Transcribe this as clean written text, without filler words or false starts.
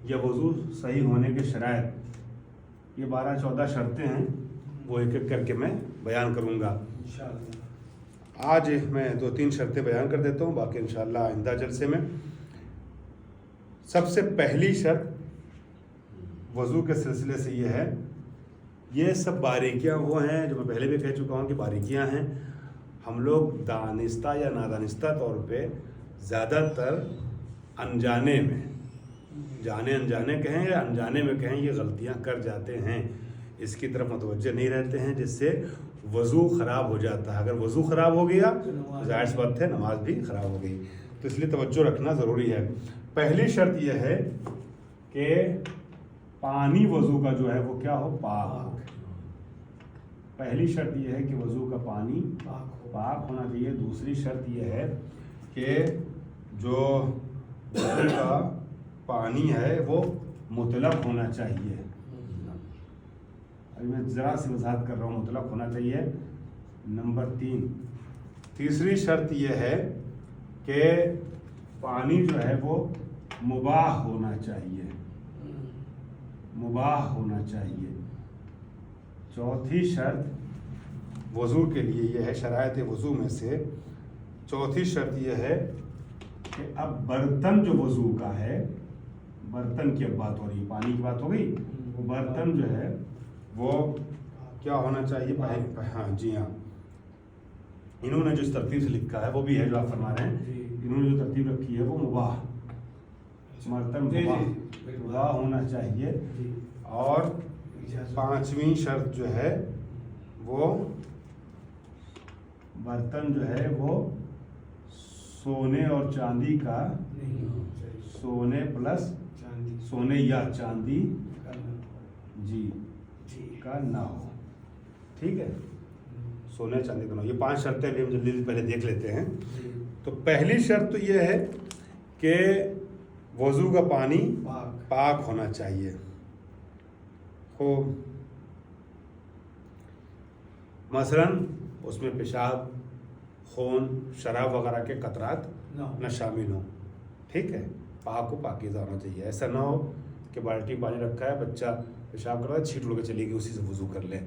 या वज़ू सही होने के शराइत, ये 12-14 शर्तें हैं, वो एक एक करके मैं बयान करूँगा इंशाअल्लाह। आज मैं 2-3 शर्तें बयान कर देता हूँ, बाकी इंशाअल्लाह आइंदा जलसे में। सबसे पहली शर्त वज़ू के सिलसिले से ये है, ये सब बारीकियाँ वो हैं जो मैं पहले भी कह चुका हूँ कि बारीकियाँ हैं। हम लोग दानिस्ता या नादानिस्ता तौर पे ज़्यादातर अनजाने में, जाने अनजाने कहें या अनजाने में कहें, ये गलतियाँ कर जाते हैं, इसकी तरफ मुतवज्जे नहीं रहते हैं, जिससे वज़ू ख़राब हो जाता है। अगर वज़ू ख़राब हो गया तो ज़ाहिर सी बात है नमाज भी ख़राब हो गई। तो इसलिए तवज्जो रखना ज़रूरी है। पहली शर्त यह है कि पानी वज़ू का जो है वो क्या हो, पाक। पहली शर्त यह है कि वज़ू का पानी पाक होना चाहिए। दूसरी शर्त यह है कि जो वज़ू का पानी है वो मुतलक होना चाहिए। अभी मैं ज़रा सी वजाहत कर रहा हूँ, मुतलक होना चाहिए। नंबर 3, तीसरी शर्त यह है कि पानी जो है वो मुबाह होना चाहिए, मुबाह होना चाहिए। चौथी शर्त वज़ू के लिए यह है, शरायत वज़ू में से चौथी शर्त यह है कि अब बर्तन जो वज़ू का है, बर्तन की अब बात हो रही है, पानी की बात हो गई, वो बर्तन जो है वो क्या होना चाहिए, हाँ जी हाँ, इन्होंने जो इस तरतीब से लिखा है वो भी है जो आप फरमा रहे हैं, इन्होंने जो तरतीब रखी है वो मुबाह, बर्तन मुबाह होना चाहिए। और पांचवी शर्त जो है वो बर्तन जो है वो सोने और चांदी का, सोने प्लस सोने या चांदी जी का ना हो, ठीक है, सोने चांदी का ना हो। ये 5 शर्तें भी हम जल्दी से पहले देख लेते हैं। तो पहली शर्त तो ये है कि वज़ू का पानी पाक होना चाहिए। हो मसलन उसमें पेशाब, खून, शराब वगैरह के कतरात न शामिल हों, ठीक है, पाक को पाकीज़ा होना चाहिए। ऐसा ना हो कि बाल्टी पानी रखा है, बच्चा पेशाब कर रहा है, छींट उड़ के चली गई, उसी से वज़ू कर ले,